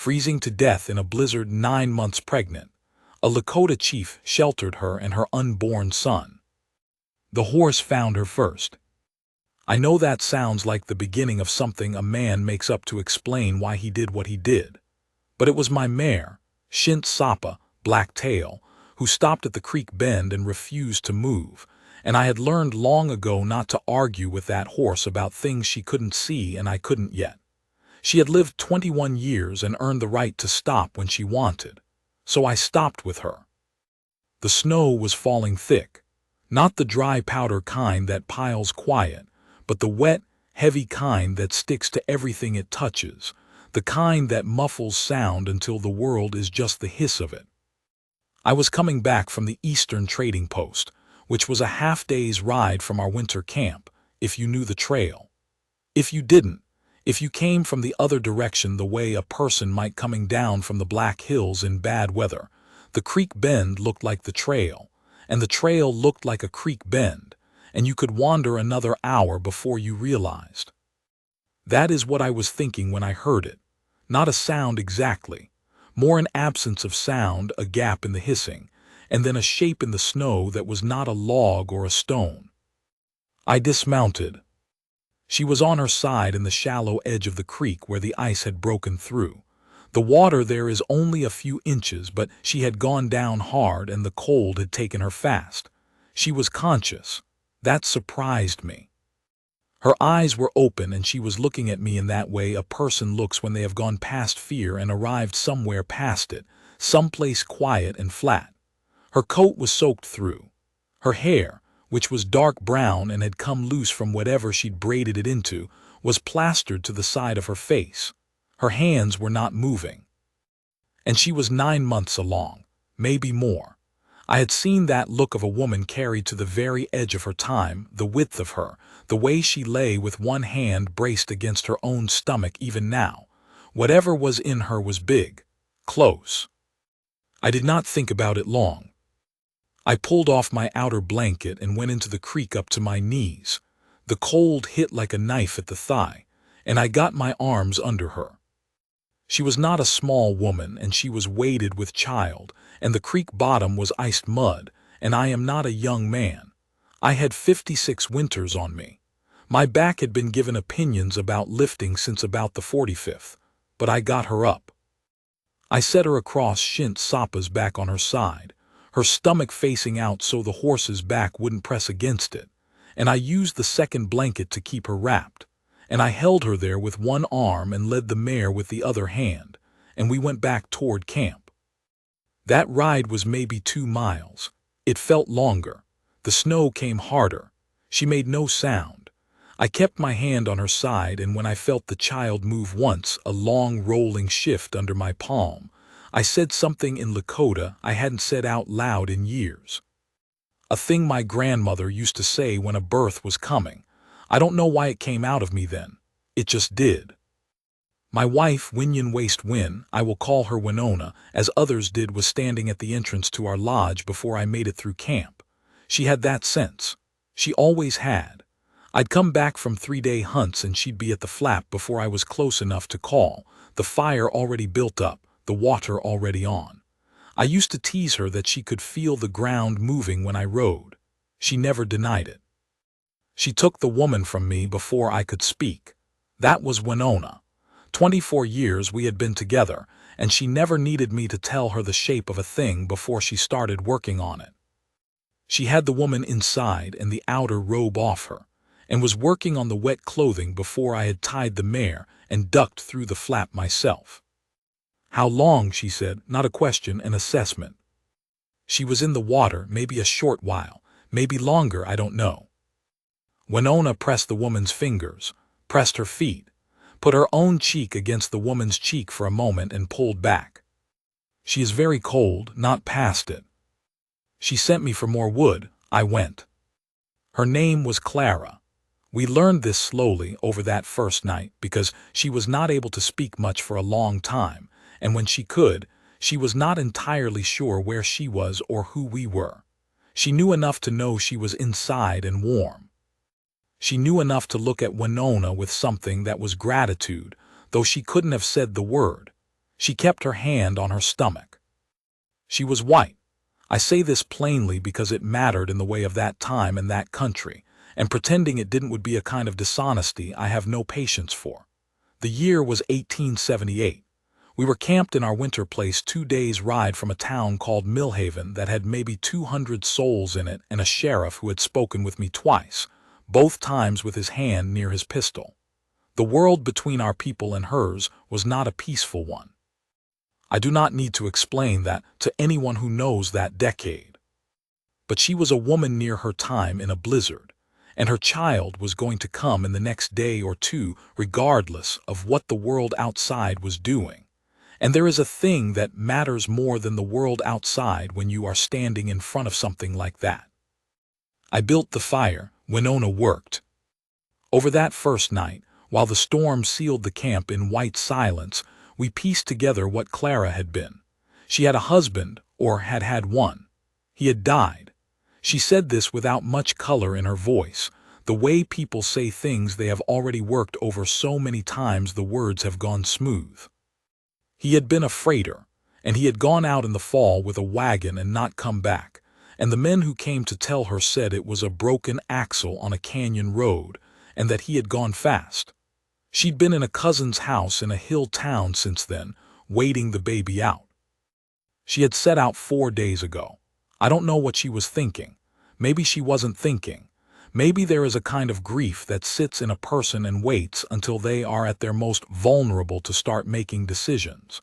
freezing to death in a blizzard 9 months pregnant. A Lakota chief sheltered her and her unborn son. The horse found her first. I know that sounds like the beginning of something a man makes up to explain why he did what he did. But it was my mare, Shint Sapa, Black Tail, who stopped at the creek bend and refused to move, and I had learned long ago not to argue with that horse about things she couldn't see and I couldn't yet. She had lived 21 years and earned the right to stop when she wanted, so I stopped with her. The snow was falling thick, not the dry powder kind that piles quiet, but the wet, heavy kind that sticks to everything it touches, the kind that muffles sound until the world is just the hiss of it. I was coming back from the Eastern Trading Post, which was a half-day's ride from our winter camp, if you knew the trail. If you didn't, if you came from the other direction the way a person might coming down from the Black Hills in bad weather, the creek bend looked like the trail, and the trail looked like a creek bend, and you could wander another hour before you realized. That is what I was thinking when I heard it. Not a sound exactly, more an absence of sound, a gap in the hissing, and then a shape in the snow that was not a log or a stone. I dismounted. She was on her side in the shallow edge of the creek where the ice had broken through. The water there is only a few inches, but she had gone down hard and the cold had taken her fast. She was conscious. That surprised me. Her eyes were open and she was looking at me in that way a person looks when they have gone past fear and arrived somewhere past it, someplace quiet and flat. Her coat was soaked through. Her hair, which was dark brown and had come loose from whatever she'd braided it into, was plastered to the side of her face. Her hands were not moving. And she was 9 months along, maybe more. I had seen that look of a woman carried to the very edge of her time, the width of her, the way she lay with one hand braced against her own stomach even now. Whatever was in her was big, close. I did not think about it long. I pulled off my outer blanket and went into the creek up to my knees. The cold hit like a knife at the thigh, and I got my arms under her. She was not a small woman, and she was weighted with child, and the creek bottom was iced mud, and I am not a young man. I had 56 winters on me. My back had been given opinions about lifting since about the 45th, but I got her up. I set her across Shint Sapa's back on her side, her stomach facing out so the horse's back wouldn't press against it, and I used the second blanket to keep her wrapped. And I held her there with one arm and led the mare with the other hand, and we went back toward camp. That ride was maybe 2 miles. It felt longer. The snow came harder. She made no sound. I kept my hand on her side, and when I felt the child move once, a long rolling shift under my palm, I said something in Lakota I hadn't said out loud in years. A thing my grandmother used to say when a birth was coming. I don't know why it came out of me then. It just did. My wife, Winyan Waste Win, I will call her Winona, as others did, was standing at the entrance to our lodge before I made it through camp. She had that sense. She always had. I'd come back from 3-day hunts and she'd be at the flap before I was close enough to call, the fire already built up, the water already on. I used to tease her that she could feel the ground moving when I rode. She never denied it. She took the woman from me before I could speak. That was Winona. 24 years we had been together, and she never needed me to tell her the shape of a thing before she started working on it. She had the woman inside and the outer robe off her, and was working on the wet clothing before I had tied the mare and ducked through the flap myself. How long, she said, not a question, an assessment. She was in the water, maybe a short while, maybe longer, I don't know. Winona pressed the woman's fingers, pressed her feet, put her own cheek against the woman's cheek for a moment and pulled back. She is very cold, not past it. She sent me for more wood. I went. Her name was Clara. We learned this slowly over that first night because she was not able to speak much for a long time, and when she could, she was not entirely sure where she was or who we were. She knew enough to know she was inside and warm. She knew enough to look at Winona with something that was gratitude, though she couldn't have said the word. She kept her hand on her stomach. She was white. I say this plainly because it mattered in the way of that time and that country, and pretending it didn't would be a kind of dishonesty I have no patience for. The year was 1878. We were camped in our winter place 2 days' ride from a town called Millhaven that had maybe 200 souls in it and a sheriff who had spoken with me twice, both times with his hand near his pistol. The world between our people and hers was not a peaceful one. I do not need to explain that to anyone who knows that decade. But she was a woman near her time in a blizzard, and her child was going to come in the next day or two regardless of what the world outside was doing. And there is a thing that matters more than the world outside when you are standing in front of something like that. I built the fire. Winona worked. Over that first night, while the storm sealed the camp in white silence, we pieced together what Clara had been. She had a husband, or had had one. He had died. She said this without much color in her voice, the way people say things they have already worked over so many times the words have gone smooth. He had been a freighter, and he had gone out in the fall with a wagon and not come back, and the men who came to tell her said it was a broken axle on a canyon road, and that he had gone fast. She'd been in a cousin's house in a hill town since then, waiting the baby out. She had set out 4 days ago. I don't know what she was thinking. Maybe she wasn't thinking. Maybe there is a kind of grief that sits in a person and waits until they are at their most vulnerable to start making decisions.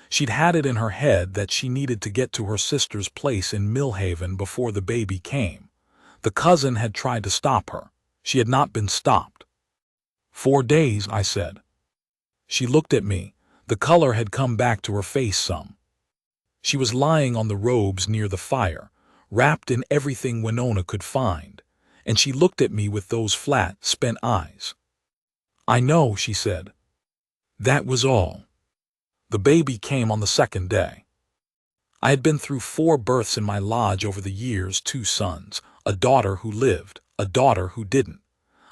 She'd had it in her head that she needed to get to her sister's place in Millhaven before the baby came. The cousin had tried to stop her. She had not been stopped. 4 days, I said. She looked at me. The color had come back to her face some. She was lying on the robes near the fire, wrapped in everything Winona could find, and she looked at me with those flat, spent eyes. I know, she said. That was all. The baby came on the 2nd day. I had been through 4 births in my lodge over the years, 2 sons, a daughter who lived, a daughter who didn't.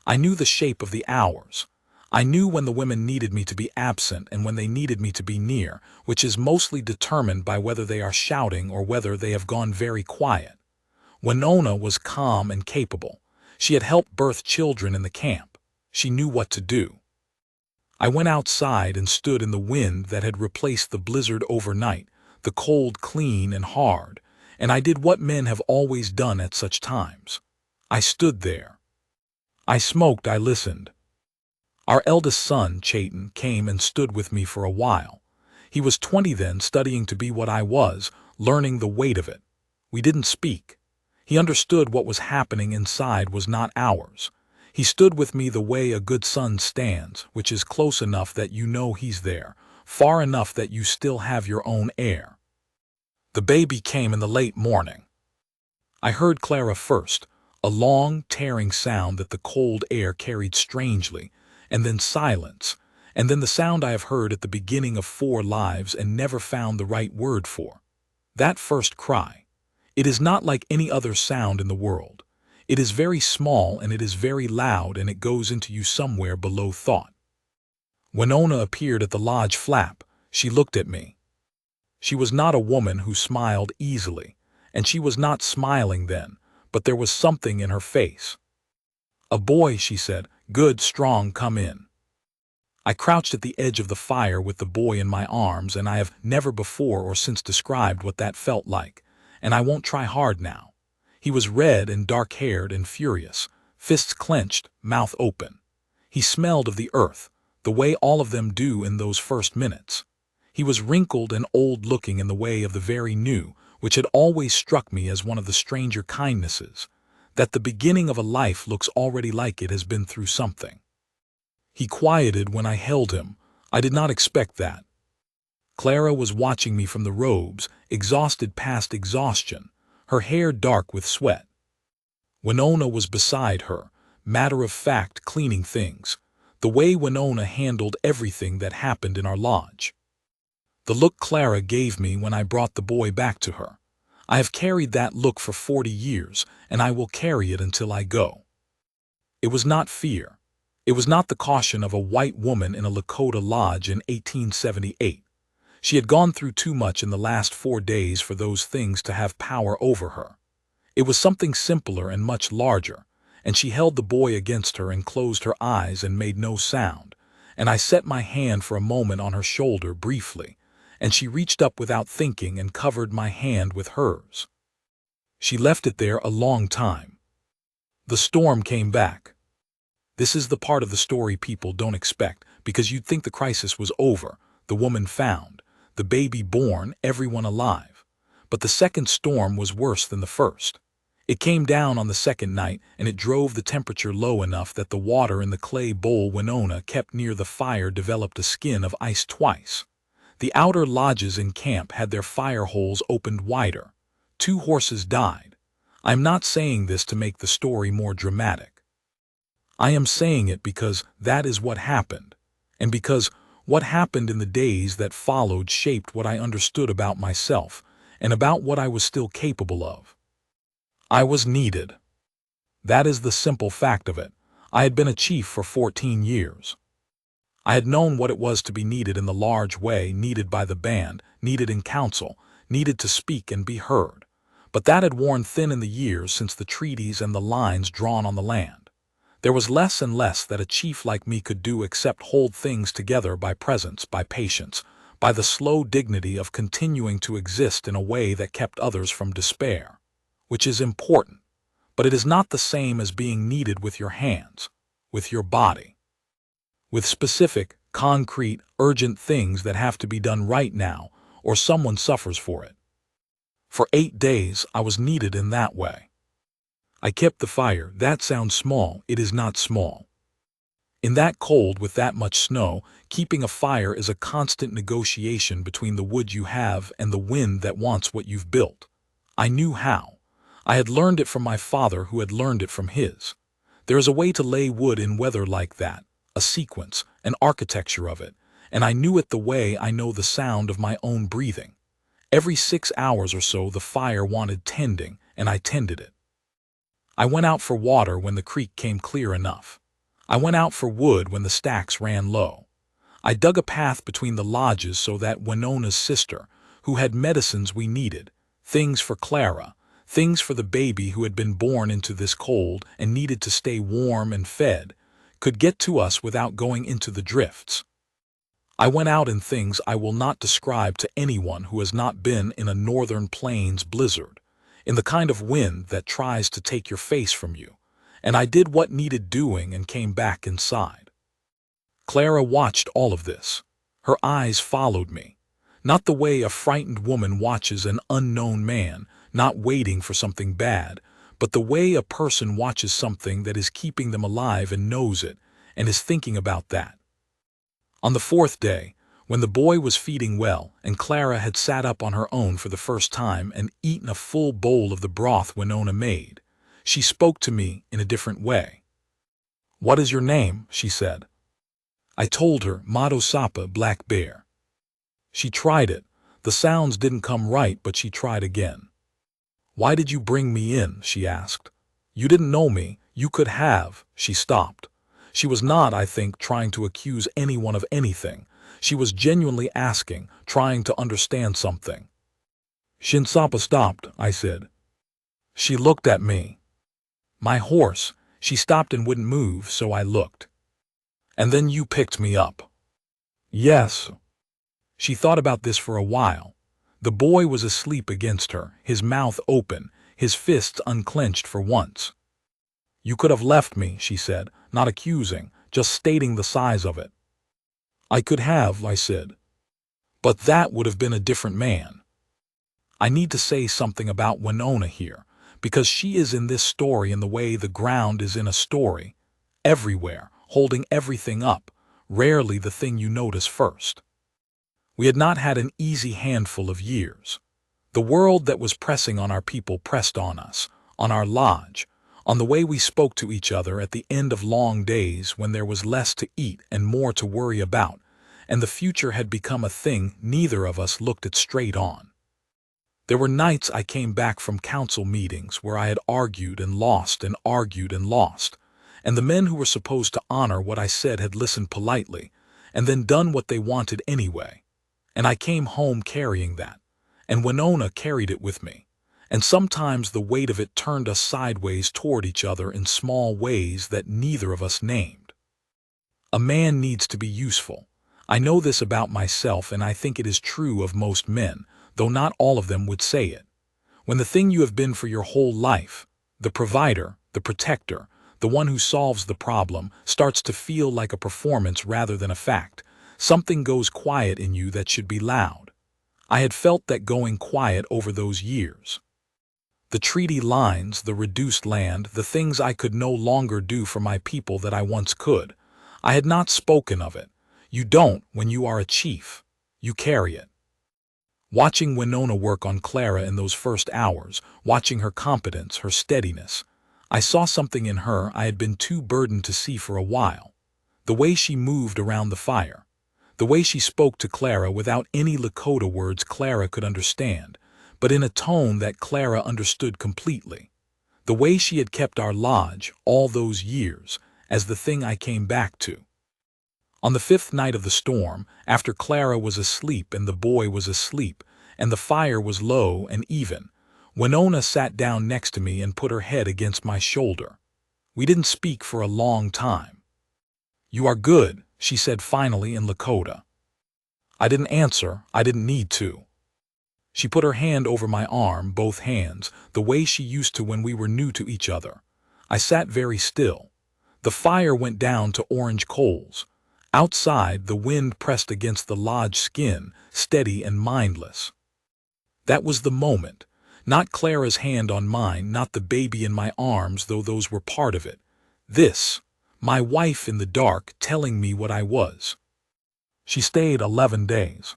I knew the shape of the hours. I knew when the women needed me to be absent and when they needed me to be near, which is mostly determined by whether they are shouting or whether they have gone very quiet. Winona was calm and capable. She had helped birth children in the camp. She knew what to do. I went outside and stood in the wind that had replaced the blizzard overnight, the cold clean and hard, and I did what men have always done at such times. I stood there. I smoked, I listened. Our eldest son, Chayton, came and stood with me for a while. He was 20 then, studying to be what I was, learning the weight of it. We didn't speak. He understood what was happening inside was not ours. He stood with me the way a good son stands, which is close enough that you know he's there, far enough that you still have your own air. The baby came in the late morning. I heard Clara first, a long, tearing sound that the cold air carried strangely, and then silence, and then the sound I have heard at the beginning of 4 lives and never found the right word for. That first cry. It is not like any other sound in the world. It is very small and it is very loud and it goes into you somewhere below thought. Winona appeared at the lodge flap. She looked at me. She was not a woman who smiled easily, and she was not smiling then, but there was something in her face. A boy, she said. Good, strong, come in. I crouched at the edge of the fire with the boy in my arms, and I have never before or since described what that felt like, and I won't try hard now. He was red and dark-haired and furious, fists clenched, mouth open. He smelled of the earth, the way all of them do in those first minutes. He was wrinkled and old-looking in the way of the very new, which had always struck me as one of the stranger kindnesses, that the beginning of a life looks already like it has been through something. He quieted when I held him. I did not expect that. Clara was watching me from the robes, exhausted past exhaustion, her hair dark with sweat. Winona was beside her, matter-of-fact cleaning things, the way Winona handled everything that happened in our lodge. The look Clara gave me when I brought the boy back to her. I have carried that look for 40 years, and I will carry it until I go. It was not fear. It was not the caution of a white woman in a Lakota lodge in 1878. She had gone through too much in the last 4 days for those things to have power over her. It was something simpler and much larger, and she held the boy against her and closed her eyes and made no sound, and I set my hand for a moment on her shoulder briefly, and she reached up without thinking and covered my hand with hers. She left it there a long time. The storm came back. This is the part of the story people don't expect, because you'd think the crisis was over, the woman found, the baby born, everyone alive. But the second storm was worse than the first. It came down on the second night, and it drove the temperature low enough that the water in the clay bowl Winona kept near the fire developed a skin of ice twice. The outer lodges in camp had their fire holes opened wider. 2 horses died. I'm not saying this to make the story more dramatic. I am saying it because that is what happened, and because what happened in the days that followed shaped what I understood about myself and about what I was still capable of. I was needed. That is the simple fact of it. I had been a chief for 14 years. I had known what it was to be needed in the large way, needed by the band, needed in council, needed to speak and be heard. But that had worn thin in the years since the treaties and the lines drawn on the land. There was less and less that a chief like me could do except hold things together by presence, by patience, by the slow dignity of continuing to exist in a way that kept others from despair. Which is important, but it is not the same as being needed with your hands, with your body, with specific, concrete, urgent things that have to be done right now, or someone suffers for it. For 8 days, I was needed in that way. I kept the fire. That sounds small. It is not small. In that cold with that much snow, keeping a fire is a constant negotiation between the wood you have and the wind that wants what you've built. I knew how. I had learned it from my father, who had learned it from his. There is a way to lay wood in weather like that, a sequence, an architecture of it, and I knew it the way I know the sound of my own breathing. Every 6 hours or so the fire wanted tending, and I tended it. I went out for water when the creek came clear enough. I went out for wood when the stacks ran low. I dug a path between the lodges so that Winona's sister, who had medicines we needed, things for Clara, things for the baby who had been born into this cold and needed to stay warm and fed, could get to us without going into the drifts. I went out in things I will not describe to anyone who has not been in a northern plains blizzard, in the kind of wind that tries to take your face from you, and I did what needed doing and came back inside. Clara watched all of this. Her eyes followed me, not the way a frightened woman watches an unknown man, not waiting for something bad, but the way a person watches something that is keeping them alive and knows it, and is thinking about that. On the 4th day, when the boy was feeding well, and Clara had sat up on her own for the first time and eaten a full bowl of the broth Winona made, she spoke to me in a different way. "What is your name?" she said. I told her, Matosapa, Black Bear. She tried it. The sounds didn't come right, but she tried again. "Why did you bring me in?" she asked. "You didn't know me. You could have." She stopped. She was not, I think, trying to accuse anyone of anything. She was genuinely asking, trying to understand something. "Shinsapa stopped," I said. She looked at me. "My horse." She stopped and wouldn't move, so I looked. "And then you picked me up." "Yes." She thought about this for a while. The boy was asleep against her, his mouth open, his fists unclenched for once. "You could have left me," she said, not accusing, just stating the size of it. "I could have," I said. "But that would have been a different man." I need to say something about Winona here, because she is in this story in the way the ground is in a story, everywhere, holding everything up, rarely the thing you notice first. We had not had an easy handful of years. The world that was pressing on our people pressed on us, on our lodge, on the way we spoke to each other at the end of long days when there was less to eat and more to worry about, and the future had become a thing neither of us looked at straight on. There were nights I came back from council meetings where I had argued and lost and argued and lost, and the men who were supposed to honor what I said had listened politely, and then done what they wanted anyway. And I came home carrying that, and Winona carried it with me. And sometimes the weight of it turned us sideways toward each other in small ways that neither of us named. A man needs to be useful. I know this about myself, and I think it is true of most men, though not all of them would say it. When the thing you have been for your whole life, the provider, the protector, the one who solves the problem, starts to feel like a performance rather than a fact, something goes quiet in you that should be loud. I had felt that going quiet over those years. The treaty lines, the reduced land, the things I could no longer do for my people that I once could. I had not spoken of it. You don't when you are a chief. You carry it. Watching Winona work on Clara in those first hours, watching her competence, her steadiness, I saw something in her I had been too burdened to see for a while. The way she moved around the fire. The way she spoke to Clara without any Lakota words Clara could understand, but in a tone that Clara understood completely. The way she had kept our lodge, all those years, as the thing I came back to. On the 5th night of the storm, after Clara was asleep and the boy was asleep, and the fire was low and even, Winona sat down next to me and put her head against my shoulder. We didn't speak for a long time. "You are good," she said finally in Lakota. I didn't answer. I didn't need to. She put her hand over my arm, both hands, the way she used to when we were new to each other. I sat very still. The fire went down to orange coals. Outside, the wind pressed against the lodge skin, steady and mindless. That was the moment. Not Clara's hand on mine, not the baby in my arms, though those were part of it. This, my wife in the dark, telling me what I was. She stayed 11 days.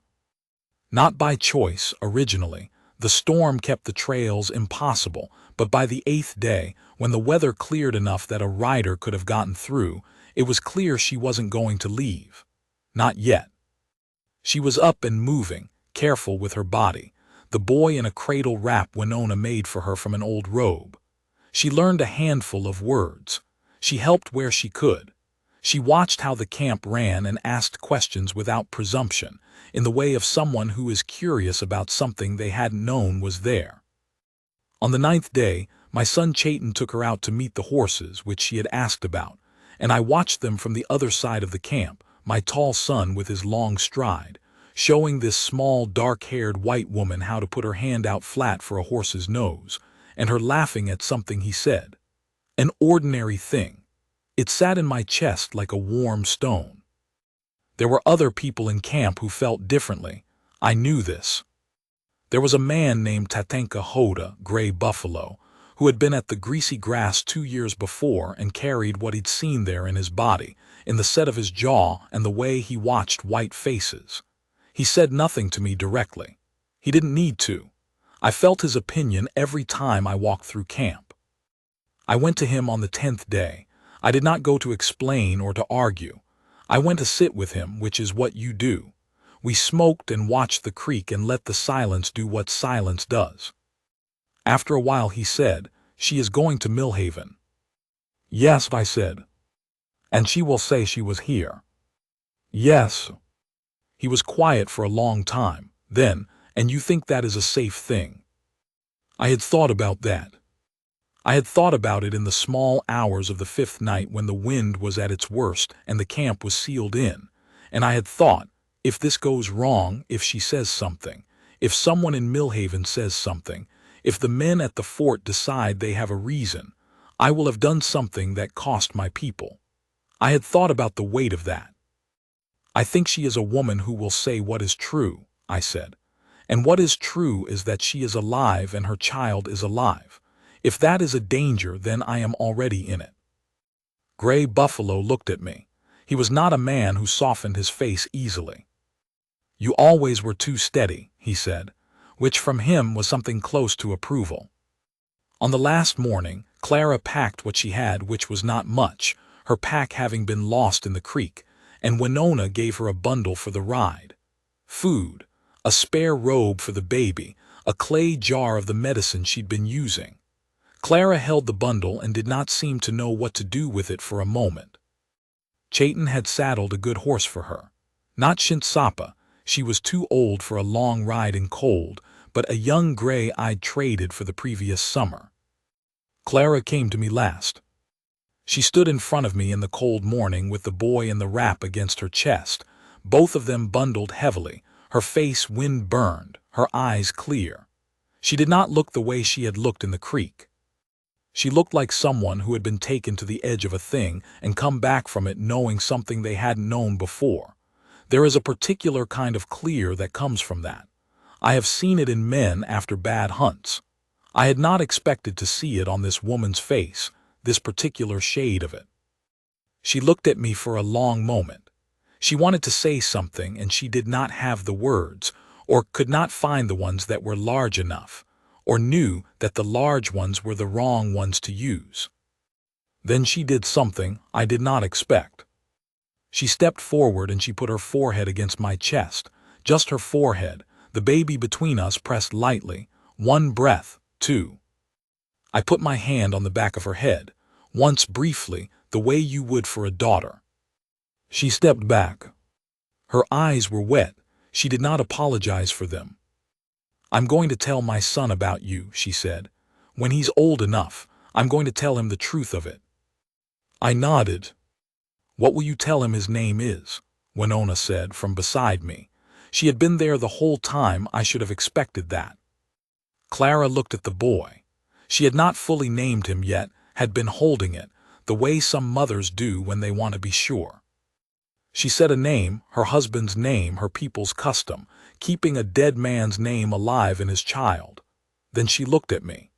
Not by choice, originally. The storm kept the trails impossible, but by the 8th day, when the weather cleared enough that a rider could have gotten through, it was clear she wasn't going to leave. Not yet. She was up and moving, careful with her body, the boy in a cradle wrap Winona made for her from an old robe. She learned a handful of words. She helped where she could. She watched how the camp ran and asked questions without presumption, in the way of someone who is curious about something they hadn't known was there. On the 9th day, my son Chayton took her out to meet the horses which she had asked about, and I watched them from the other side of the camp, my tall son with his long stride, showing this small, dark-haired white woman how to put her hand out flat for a horse's nose, and her laughing at something he said. An ordinary thing. It sat in my chest like a warm stone. There were other people in camp who felt differently. I knew this. There was a man named Tatanka Hoda, Gray Buffalo, who had been at the Greasy Grass 2 years before and carried what he'd seen there in his body, in the set of his jaw and the way he watched white faces. He said nothing to me directly. He didn't need to. I felt his opinion every time I walked through camp. I went to him on the 10th day. I did not go to explain or to argue. I went to sit with him, which is what you do. We smoked and watched the creek and let the silence do what silence does. After a while he said, "She is going to Millhaven." "Yes," I said. "And she will say she was here." "Yes." He was quiet for a long time. Then, "And you think that is a safe thing?" I had thought about that. I had thought about it in the small hours of the 5th night when the wind was at its worst and the camp was sealed in, and I had thought, if this goes wrong, if she says something, if someone in Millhaven says something, if the men at the fort decide they have a reason, I will have done something that cost my people. I had thought about the weight of that. "I think she is a woman who will say what is true," I said. "And what is true is that she is alive and her child is alive. If that is a danger, then I am already in it." Gray Buffalo looked at me. He was not a man who softened his face easily. "You always were too steady," he said, which from him was something close to approval. On the last morning, Clara packed what she had, which was not much, her pack having been lost in the creek, and Winona gave her a bundle for the ride. Food, a spare robe for the baby, a clay jar of the medicine she'd been using. Clara held the bundle and did not seem to know what to do with it for a moment. Chayton had saddled a good horse for her. Not Shintsapa. She was too old for a long ride in cold, but a young gray I'd traded for the previous summer. Clara came to me last. She stood in front of me in the cold morning with the boy in the wrap against her chest, both of them bundled heavily, her face wind-burned, her eyes clear. She did not look the way she had looked in the creek. She looked like someone who had been taken to the edge of a thing and come back from it knowing something they hadn't known before. There is a particular kind of clear that comes from that. I have seen it in men after bad hunts. I had not expected to see it on this woman's face, this particular shade of it. She looked at me for a long moment. She wanted to say something and she did not have the words, or could not find the ones that were large enough, or knew that the large ones were the wrong ones to use. Then she did something I did not expect. She stepped forward and she put her forehead against my chest, just her forehead, the baby between us pressed lightly, one breath, two. I put my hand on the back of her head, once briefly, the way you would for a daughter. She stepped back. Her eyes were wet. She did not apologize for them. "I'm going to tell my son about you," she said. "When he's old enough, I'm going to tell him the truth of it." I nodded. "What will you tell him his name is?" Winona said from beside me. She had been there the whole time. I should have expected that. Clara looked at the boy. She had not fully named him yet, had been holding it, the way some mothers do when they want to be sure. She said a name, her husband's name, her people's custom, keeping a dead man's name alive in his child. Then she looked at me.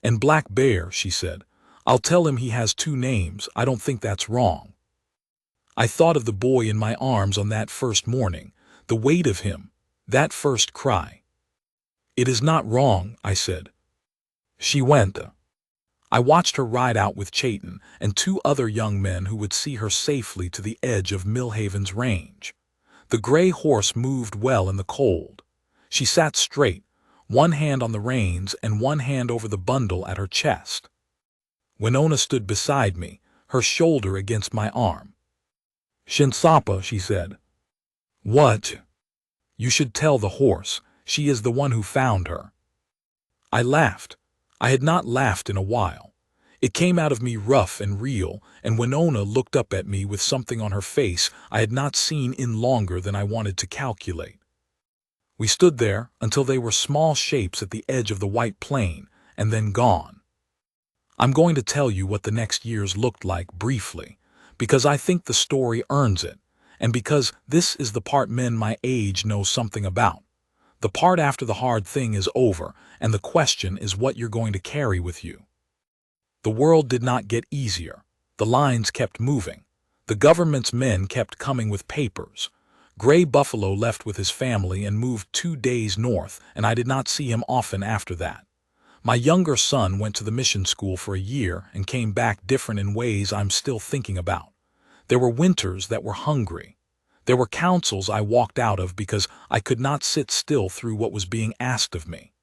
"And Black Bear," she said. "I'll tell him he has two names. I don't think that's wrong." I thought of the boy in my arms on that first morning, the weight of him, that first cry. "It is not wrong," I said. She went. I watched her ride out with Chayton and two other young men who would see her safely to the edge of Millhaven's range. The gray horse moved well in the cold. She sat straight, one hand on the reins and one hand over the bundle at her chest. Winona stood beside me, her shoulder against my arm. "Shinsapa," she said. "What?" "You should tell the horse. She is the one who found her." I laughed. I had not laughed in a while. It came out of me rough and real, and Winona looked up at me with something on her face I had not seen in longer than I wanted to calculate. We stood there until they were small shapes at the edge of the white plain, and then gone. I'm going to tell you what the next years looked like briefly, because I think the story earns it, and because this is the part men my age know something about. The part after the hard thing is over, and the question is what you're going to carry with you. The world did not get easier. The lines kept moving. The government's men kept coming with papers. Gray Buffalo left with his family and moved 2 days north, and I did not see him often after that. My younger son went to the mission school for a year and came back different in ways I'm still thinking about. There were winters that were hungry. There were councils I walked out of because I could not sit still through what was being asked of me.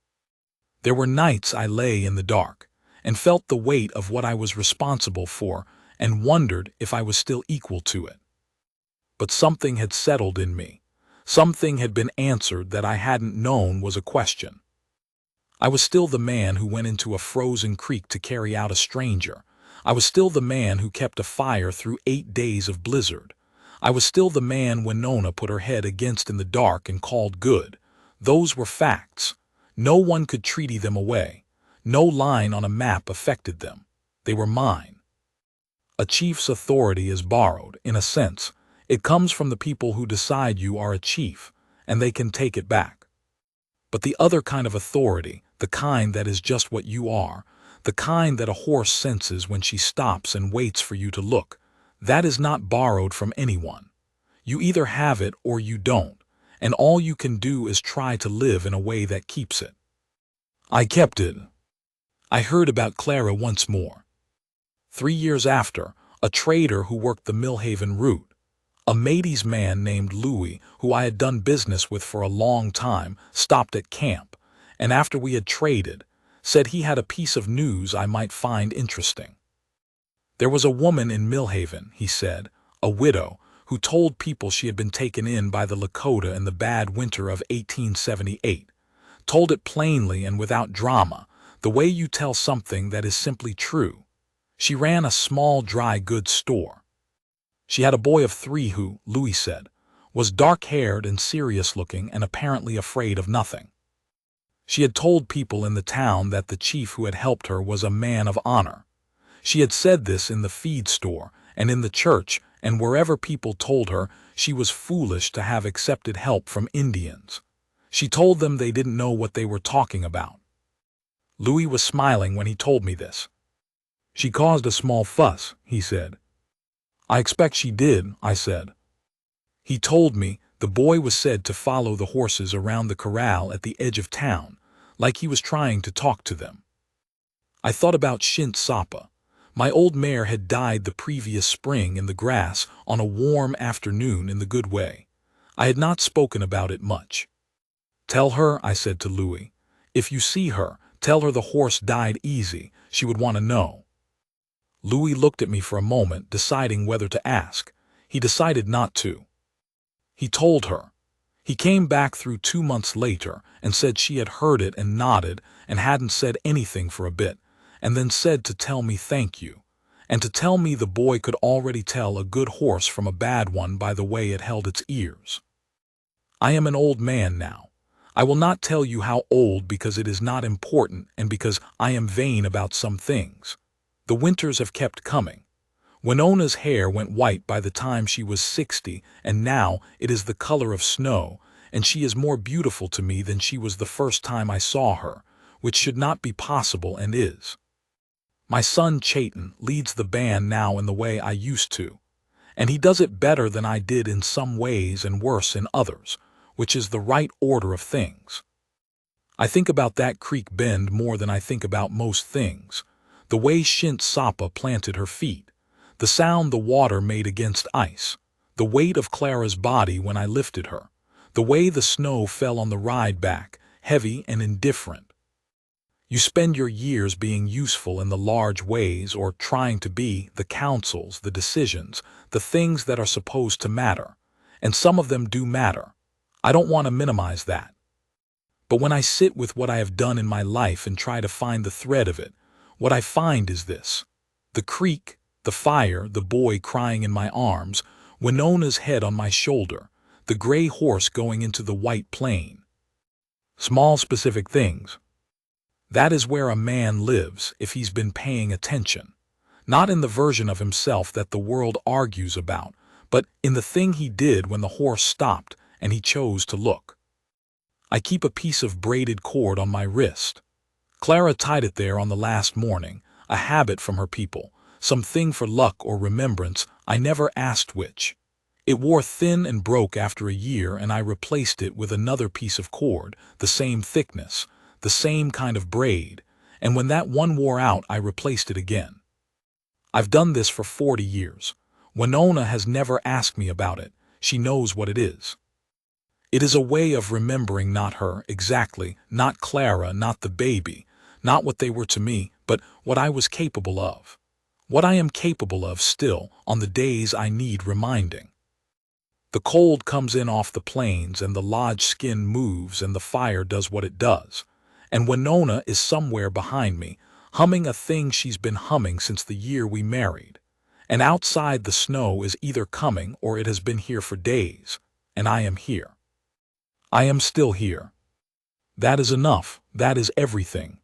There were nights I lay in the dark and felt the weight of what I was responsible for and wondered if I was still equal to it. But something had settled in me. Something had been answered that I hadn't known was a question. I was still the man who went into a frozen creek to carry out a stranger. I was still the man who kept a fire through 8 days of blizzard. I was still the man Winona put her head against in the dark and called good. Those were facts. No one could treaty them away. No line on a map affected them. They were mine. A chief's authority is borrowed, in a sense. It comes from the people who decide you are a chief, and they can take it back. But the other kind of authority, the kind that is just what you are, the kind that a horse senses when she stops and waits for you to look, that is not borrowed from anyone. You either have it or you don't, and all you can do is try to live in a way that keeps it. I kept it. I heard about Clara once more. 3 years after, a trader who worked the Millhaven route, a Métis man named Louis, who I had done business with for a long time, stopped at camp, and after we had traded, said he had a piece of news I might find interesting. There was a woman in Millhaven, he said, a widow, who told people she had been taken in by the Lakota in the bad winter of 1878, told it plainly and without drama, the way you tell something that is simply true. She ran a small dry goods store. She had a boy of 3 who, Louis said, was dark-haired and serious-looking and apparently afraid of nothing. She had told people in the town that the chief who had helped her was a man of honor. She had said this in the feed store and in the church and wherever people told her she was foolish to have accepted help from Indians. She told them they didn't know what they were talking about. Louis was smiling when he told me this. "She caused a small fuss," he said. "I expect she did," I said. He told me the boy was said to follow the horses around the corral at the edge of town, like he was trying to talk to them. I thought about Shint Sapa. My old mare had died the previous spring in the grass on a warm afternoon in the good way. I had not spoken about it much. "Tell her," I said to Louis, "if you see her, tell her the horse died easy. She would want to know." Louis looked at me for a moment, deciding whether to ask. He decided not to. He told her. He came back through 2 months later and said she had heard it and nodded and hadn't said anything for a bit, and then said to tell me thank you, and to tell me the boy could already tell a good horse from a bad one by the way it held its ears. I am an old man now. I will not tell you how old because it is not important and because I am vain about some things. The winters have kept coming. Winona's hair went white by the time she was 60, and now it is the color of snow, and she is more beautiful to me than she was the first time I saw her, which should not be possible and is. My son Chayton leads the band now in the way I used to, and he does it better than I did in some ways and worse in others, which is the right order of things. I think about that creek bend more than I think about most things, the way Shint Sapa planted her feet, the sound the water made against ice, the weight of Clara's body when I lifted her, the way the snow fell on the ride back, heavy and indifferent. You spend your years being useful in the large ways or trying to be the counsels, the decisions, the things that are supposed to matter, and some of them do matter. I don't want to minimize that. But when I sit with what I have done in my life and try to find the thread of it, what I find is this: the creek, the fire, the boy crying in my arms, Winona's head on my shoulder, the gray horse going into the white plain. Small specific things. That is where a man lives if he's been paying attention. Not in the version of himself that the world argues about, but in the thing he did when the horse stopped and he chose to look. I keep a piece of braided cord on my wrist. Clara tied it there on the last morning, a habit from her people, something for luck or remembrance, I never asked which. It wore thin and broke after a year, and I replaced it with another piece of cord, the same thickness, the same kind of braid, and when that one wore out I replaced it again. I've done this for 40 years. Winona has never asked me about it. She knows what it is. It is a way of remembering not her, exactly, not Clara, not the baby, not what they were to me, but what I was capable of. What I am capable of still on the days I need reminding. The cold comes in off the plains and the lodge skin moves and the fire does what it does. And Winona is somewhere behind me, humming a thing she's been humming since the year we married. And outside the snow is either coming or it has been here for days. And I am here. I am still here. That is enough. That is everything.